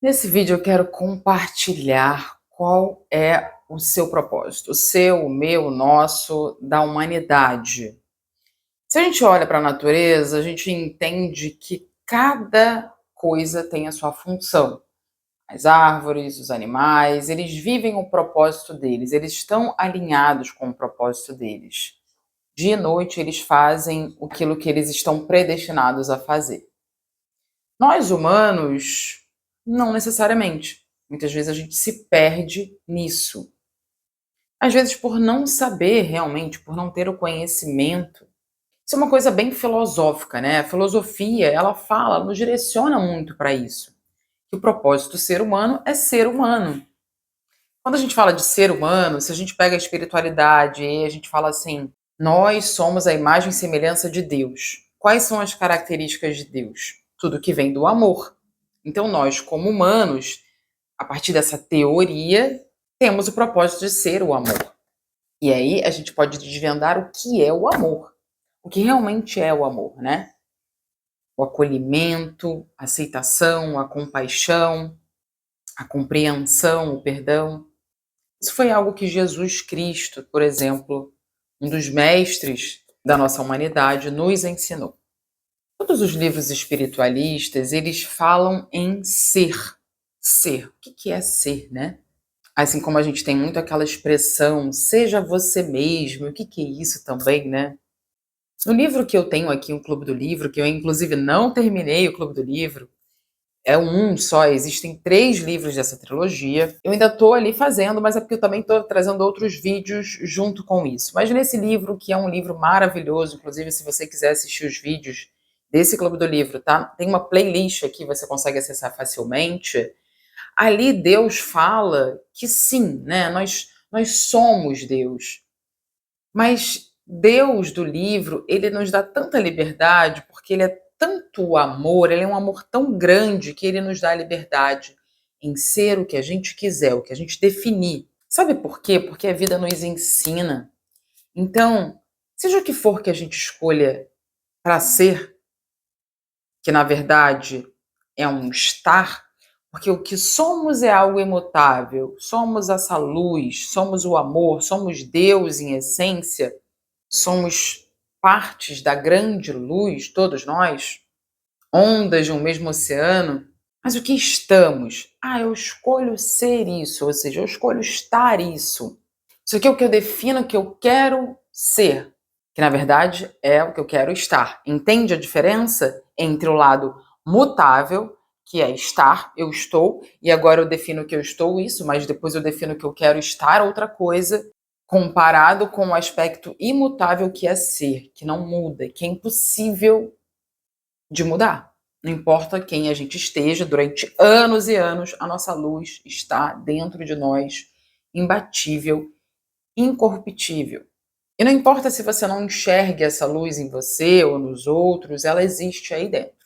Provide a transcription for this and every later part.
Nesse vídeo eu quero compartilhar qual é o seu propósito, o seu, o meu, o nosso, da humanidade. Se a gente olha para a natureza, a gente entende que cada coisa tem a sua função. As árvores, os animais, eles vivem o propósito deles, eles estão alinhados com o propósito deles. Dia e noite eles fazem aquilo que eles estão predestinados a fazer. Nós humanos, não necessariamente. Muitas vezes a gente se perde nisso. Às vezes por não saber realmente, por não ter o conhecimento. Isso é uma coisa bem filosófica, né? A filosofia, ela fala, ela nos direciona muito para isso. Que o propósito do ser humano é ser humano. Quando a gente fala de ser humano, se a gente pega a espiritualidade e a gente fala assim, nós somos a imagem e semelhança de Deus. Quais são as características de Deus? Tudo que vem do amor. Então, nós, como humanos, a partir dessa teoria, temos o propósito de ser o amor. E aí a gente pode desvendar o que é o amor. O que realmente é o amor, né? O acolhimento, a aceitação, a compaixão, a compreensão, o perdão. Isso foi algo que Jesus Cristo, por exemplo, um dos mestres da nossa humanidade, nos ensinou. Todos os livros espiritualistas, eles falam em ser. Ser. O que é ser, né? Assim como a gente tem muito aquela expressão, seja você mesmo, o que é isso também, né? No livro que eu tenho aqui, o Clube do Livro, que eu inclusive não terminei o Clube do Livro, é um só, existem 3 livros dessa trilogia. Eu ainda estou ali fazendo, mas é porque eu também estou trazendo outros vídeos junto com isso. Mas nesse livro, que é um livro maravilhoso, inclusive se você quiser assistir os vídeos desse Clube do Livro, tá? Tem uma playlist aqui, você consegue acessar facilmente. Ali Deus fala que sim, né? Nós somos Deus. Mas Deus do livro, ele nos dá tanta liberdade, porque ele é tanto amor, ele é um amor tão grande que ele nos dá a liberdade em ser o que a gente quiser, o que a gente definir. Sabe por quê? Porque a vida nos ensina. Então, seja o que for que a gente escolha para ser, que na verdade é um estar, porque o que somos é algo imutável, somos essa luz, somos o amor, somos Deus em essência. Somos partes da grande luz, todos nós, ondas de um mesmo oceano, mas o que estamos? Ah, eu escolho ser isso, ou seja, eu escolho estar isso. Isso aqui é o que eu defino que eu quero ser, que na verdade é o que eu quero estar. Entende a diferença entre o lado mutável, que é estar, eu estou, e agora eu defino que eu estou isso, mas depois eu defino que eu quero estar outra coisa, comparado com o aspecto imutável que é ser, que não muda, que é impossível de mudar. Não importa quem a gente esteja, durante anos e anos, a nossa luz está dentro de nós, imbatível, incorruptível. E não importa se você não enxergue essa luz em você ou nos outros, ela existe aí dentro.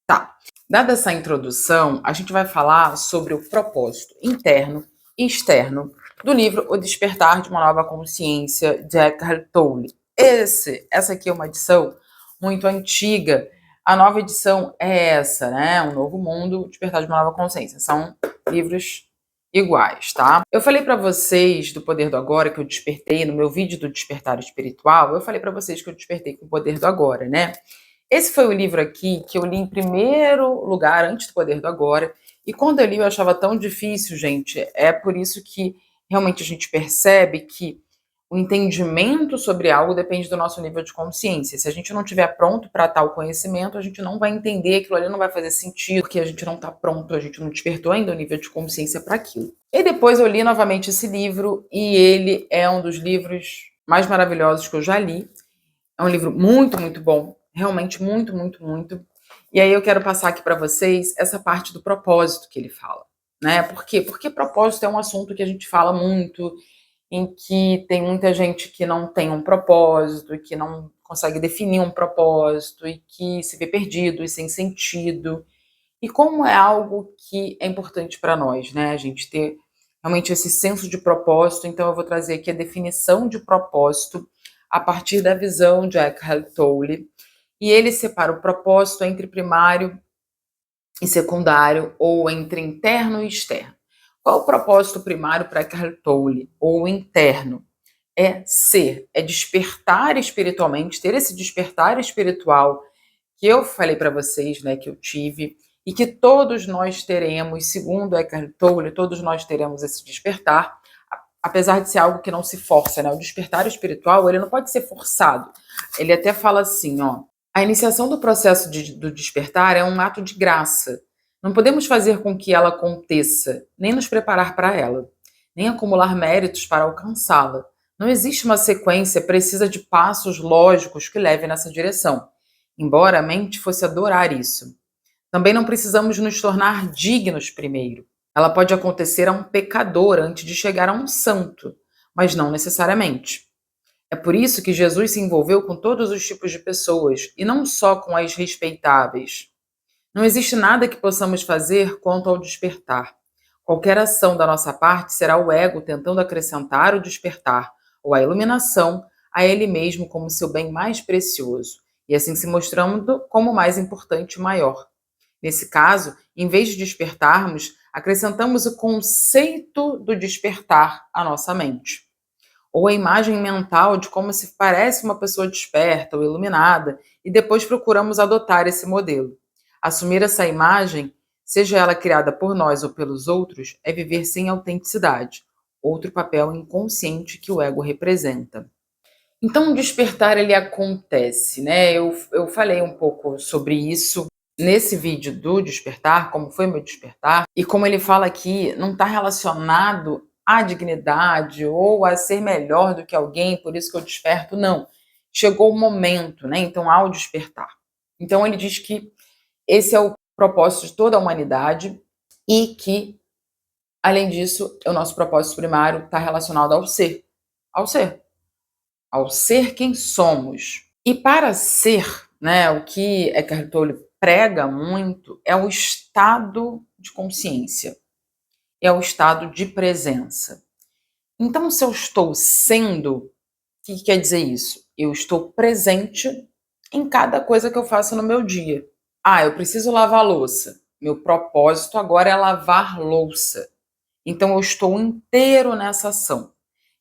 Tá. Dada essa introdução, a gente vai falar sobre o propósito interno e externo do livro O Despertar de uma Nova Consciência, de Eckhart Tolle. Essa aqui é uma edição muito antiga. A nova edição é essa, né? Um Novo Mundo, O Despertar de uma Nova Consciência. São livros iguais, tá? Eu falei para vocês do Poder do Agora, que eu despertei no meu vídeo do Despertar Espiritual, eu falei para vocês que eu despertei com o Poder do Agora, né? Esse foi o livro aqui que eu li em primeiro lugar, antes do Poder do Agora, e quando eu li eu achava tão difícil, gente. É por isso que realmente a gente percebe que o entendimento sobre algo depende do nosso nível de consciência. Se a gente não estiver pronto para tal conhecimento, a gente não vai entender, aquilo ali não vai fazer sentido, porque a gente não está pronto, a gente não despertou ainda o nível de consciência para aquilo. E depois eu li novamente esse livro, e ele é um dos livros mais maravilhosos que eu já li. É um livro muito, muito bom, realmente muito, muito, muito. E aí eu quero passar aqui para vocês essa parte do propósito que ele fala, né? Por quê? Porque propósito é um assunto que a gente fala muito, em que tem muita gente que não tem um propósito, e que não consegue definir um propósito, e que se vê perdido e sem sentido. E como é algo que é importante para nós, né? A gente ter realmente esse senso de propósito. Então eu vou trazer aqui a definição de propósito a partir da visão de Eckhart Tolle. E ele separa o propósito entre primário e secundário, ou entre interno e externo. Qual o propósito primário para Eckhart Tolle? Ou interno? É ser, é despertar espiritualmente, ter esse despertar espiritual que eu falei para vocês, né, que eu tive, e que todos nós teremos, segundo Eckhart Tolle, todos nós teremos esse despertar, apesar de ser algo que não se força, né? O despertar espiritual, ele não pode ser forçado. Ele até fala assim, ó, a iniciação do processo do despertar é um ato de graça. Não podemos fazer com que ela aconteça, nem nos preparar para ela, nem acumular méritos para alcançá-la. Não existe uma sequência precisa de passos lógicos que levem nessa direção, embora a mente fosse adorar isso. Também não precisamos nos tornar dignos primeiro. Ela pode acontecer a um pecador antes de chegar a um santo, mas não necessariamente. É por isso que Jesus se envolveu com todos os tipos de pessoas, e não só com as respeitáveis. Não existe nada que possamos fazer quanto ao despertar. Qualquer ação da nossa parte será o ego tentando acrescentar o despertar, ou a iluminação, a ele mesmo como seu bem mais precioso, e assim se mostrando como mais importante e maior. Nesse caso, em vez de despertarmos, acrescentamos o conceito do despertar à nossa mente, ou a imagem mental de como se parece uma pessoa desperta ou iluminada, e depois procuramos adotar esse modelo. Assumir essa imagem, seja ela criada por nós ou pelos outros, é viver sem autenticidade, outro papel inconsciente que o ego representa. Então, o despertar ele acontece, né? Eu falei um pouco sobre isso nesse vídeo do despertar, como foi meu despertar, e como ele fala aqui, não está relacionado à dignidade ou a ser melhor do que alguém, por isso que eu desperto, não. Chegou o momento, né? Então, ao despertar. Então, ele diz que esse é o propósito de toda a humanidade e que, além disso, o nosso propósito primário está relacionado ao ser, ao ser quem somos. E para ser, né, o que Eckhart Tolle prega muito é o estado de consciência, é o estado de presença. Então, se eu estou sendo, o que quer dizer isso? Eu estou presente em cada coisa que eu faço no meu dia. Ah, eu preciso lavar louça. Meu propósito agora é lavar louça. Então, eu estou inteiro nessa ação.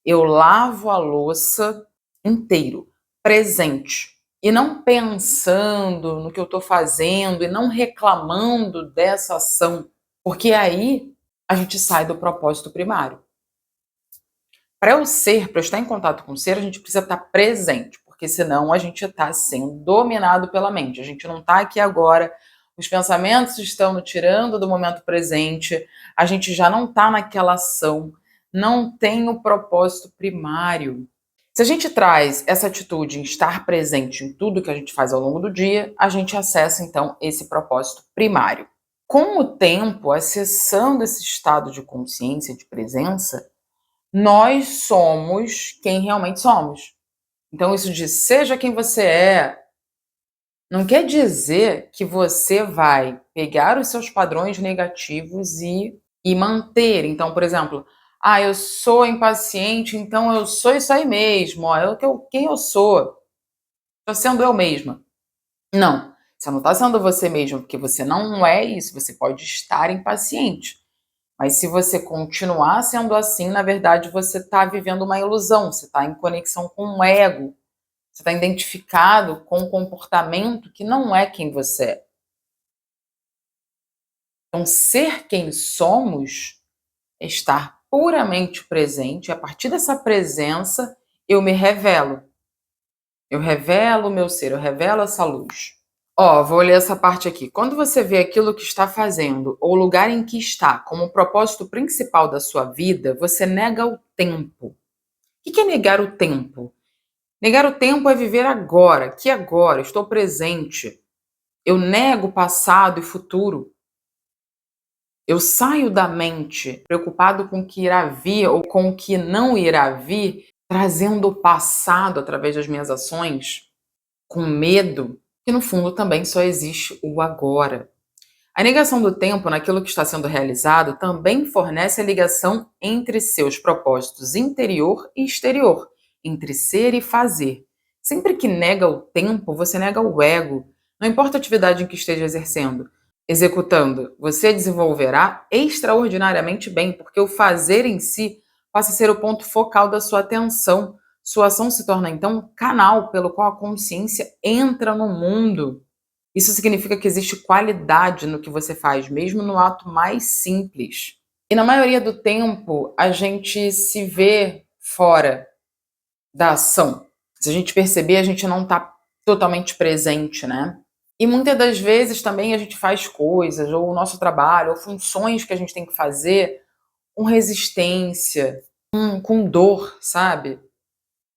Eu lavo a louça inteiro, presente. E não pensando no que eu estou fazendo e não reclamando dessa ação, porque aí a gente sai do propósito primário. Para eu ser, para eu estar em contato com o ser, a gente precisa estar presente, porque senão a gente está sendo dominado pela mente. A gente não está aqui agora, os pensamentos estão nos tirando do momento presente, a gente já não está naquela ação, não tem o propósito primário. Se a gente traz essa atitude em estar presente em tudo que a gente faz ao longo do dia, a gente acessa então esse propósito primário. Com o tempo, acessando esse estado de consciência, de presença, nós somos quem realmente somos. Então, isso de seja quem você é, não quer dizer que você vai pegar os seus padrões negativos e manter. Então, por exemplo, eu sou impaciente, então eu sou isso aí mesmo, ó, quem eu sou. Estou sendo eu mesma. Não, você não está sendo você mesma, porque você não é isso, você pode estar impaciente. Mas se você continuar sendo assim, na verdade você está vivendo uma ilusão, você está em conexão com o ego, você está identificado com um comportamento que não é quem você é. Então, ser quem somos é estar puramente presente, e a partir dessa presença eu me revelo. Eu revelo o meu ser, eu revelo essa luz. Ó, vou ler essa parte aqui. Quando você vê aquilo que está fazendo ou o lugar em que está como o propósito principal da sua vida, você nega o tempo. O que é negar o tempo? Negar o tempo é viver agora, aqui agora, estou presente. Eu nego passado e futuro. Eu saio da mente preocupado com o que irá vir ou com o que não irá vir, trazendo o passado através das minhas ações, com medo, que no fundo também só existe o agora. A negação do tempo naquilo que está sendo realizado também fornece a ligação entre seus propósitos interior e exterior, entre ser e fazer. Sempre que nega o tempo, você nega o ego. Não importa a atividade em que esteja exercendo. executando, você desenvolverá extraordinariamente bem, porque o fazer em si passa a ser o ponto focal da sua atenção. Sua ação se torna, então, um canal pelo qual a consciência entra no mundo. Isso significa que existe qualidade no que você faz, mesmo no ato mais simples. E na maioria do tempo, a gente se vê fora da ação. Se a gente perceber, a gente não está totalmente presente, né? E muitas das vezes também a gente faz coisas, ou o nosso trabalho, ou funções que a gente tem que fazer com resistência, com dor, sabe?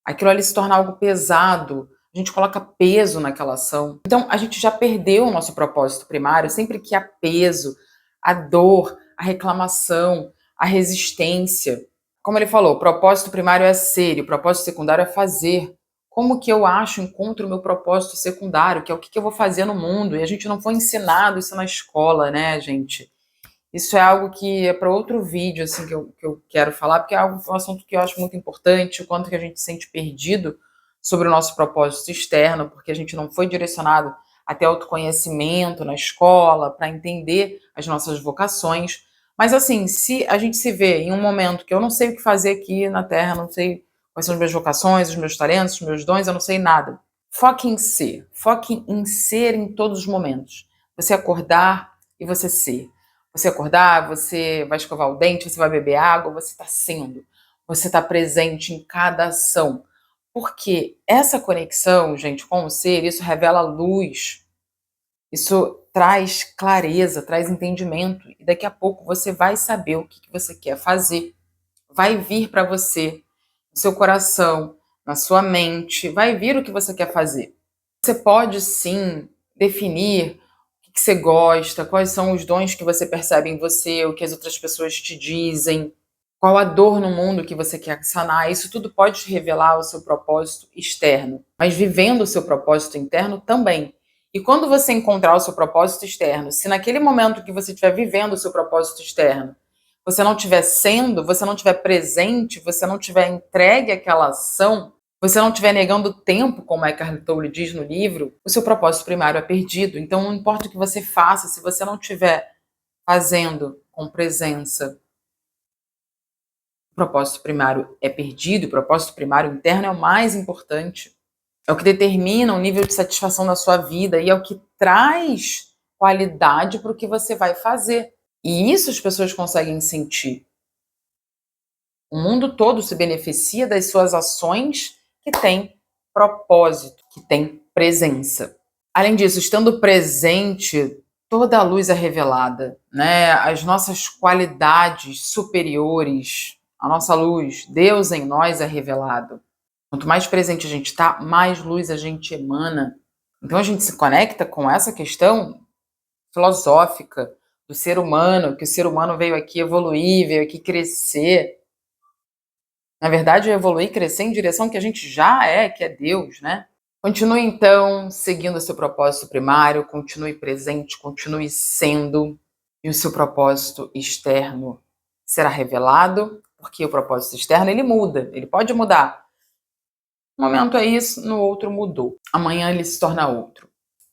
Aquilo ali se torna algo pesado, a gente coloca peso naquela ação. Então a gente já perdeu o nosso propósito primário sempre que há peso, a dor, a reclamação, a resistência. Como ele falou, o propósito primário é ser e o propósito secundário é fazer. Como que eu encontro o meu propósito secundário, que é o que eu vou fazer no mundo? E a gente não foi ensinado isso na escola, né, gente? Isso é algo que é para outro vídeo, assim, que eu quero falar, porque é um assunto que eu acho muito importante, o quanto que a gente se sente perdido sobre o nosso propósito externo, porque a gente não foi direcionado a ter autoconhecimento na escola, para entender as nossas vocações. Mas, assim, se a gente se vê em um momento que eu não sei o que fazer aqui na Terra, não sei quais são as minhas vocações, os meus talentos, os meus dons, eu não sei nada. Foque em ser em todos os momentos. Você acordar e você ser. Você acordar, você vai escovar o dente, você vai beber água, você está sendo. Você está presente em cada ação. Porque essa conexão, gente, com o ser, isso revela luz, isso traz clareza, traz entendimento. E daqui a pouco você vai saber o que você quer fazer. Vai vir para você, no seu coração, na sua mente, vai vir o que você quer fazer. Você pode sim definir o que você gosta, quais são os dons que você percebe em você, o que as outras pessoas te dizem, qual a dor no mundo que você quer sanar. Isso tudo pode te revelar o seu propósito externo, mas vivendo o seu propósito interno também. E quando você encontrar o seu propósito externo, se naquele momento que você estiver vivendo o seu propósito externo, você não estiver sendo, você não estiver presente, você não estiver entregue àquela ação, você não estiver negando tempo, como Eckhart Tolle diz no livro, o seu propósito primário é perdido. Então, não importa o que você faça, se você não estiver fazendo com presença, o propósito primário é perdido. O propósito primário interno é o mais importante. É o que determina o nível de satisfação da sua vida e é o que traz qualidade para o que você vai fazer. E isso as pessoas conseguem sentir. O mundo todo se beneficia das suas ações que têm propósito, que têm presença. Além disso, estando presente, toda a luz é revelada, né? As nossas qualidades superiores, a nossa luz, Deus em nós é revelado. Quanto mais presente a gente está, mais luz a gente emana. Então a gente se conecta com essa questão filosófica do ser humano, que o ser humano veio aqui evoluir, veio aqui crescer. Na verdade, evoluir e crescer em direção que a gente já é, que é Deus, né? Continue, então, seguindo o seu propósito primário, continue presente, continue sendo, e o seu propósito externo será revelado, porque o propósito externo, ele muda, ele pode mudar. Um momento é isso, no outro mudou. Amanhã ele se torna outro.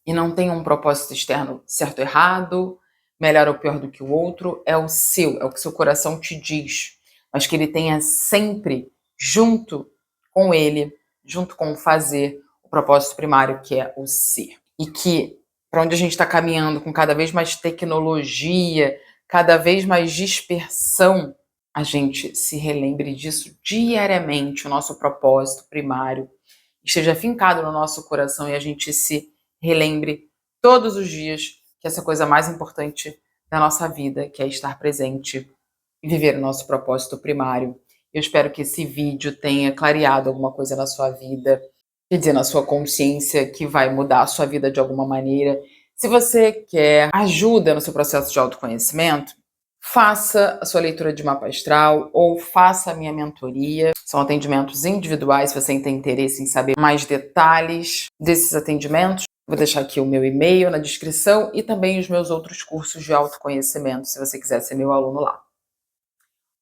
E não tem um propósito externo certo ou errado, melhor ou pior do que o outro, é o seu, é o que seu coração te diz. Mas que ele tenha sempre junto com ele, junto com o fazer, o propósito primário que é o ser. E que, para onde a gente está caminhando com cada vez mais tecnologia, cada vez mais dispersão, a gente se relembre disso diariamente, o nosso propósito primário esteja fincado no nosso coração e a gente se relembre todos os dias que essa coisa mais importante da nossa vida, que é estar presente e viver o nosso propósito primário. Eu espero que esse vídeo tenha clareado alguma coisa na sua vida, quer dizer, na sua consciência, que vai mudar a sua vida de alguma maneira. Se você quer ajuda no seu processo de autoconhecimento, faça a sua leitura de mapa astral ou faça a minha mentoria. São atendimentos individuais, se você tem interesse em saber mais detalhes desses atendimentos. Vou deixar aqui o meu e-mail na descrição e também os meus outros cursos de autoconhecimento, se você quiser ser meu aluno lá.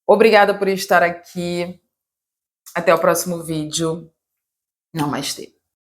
Obrigada por estar aqui. Até o próximo vídeo. Namastê.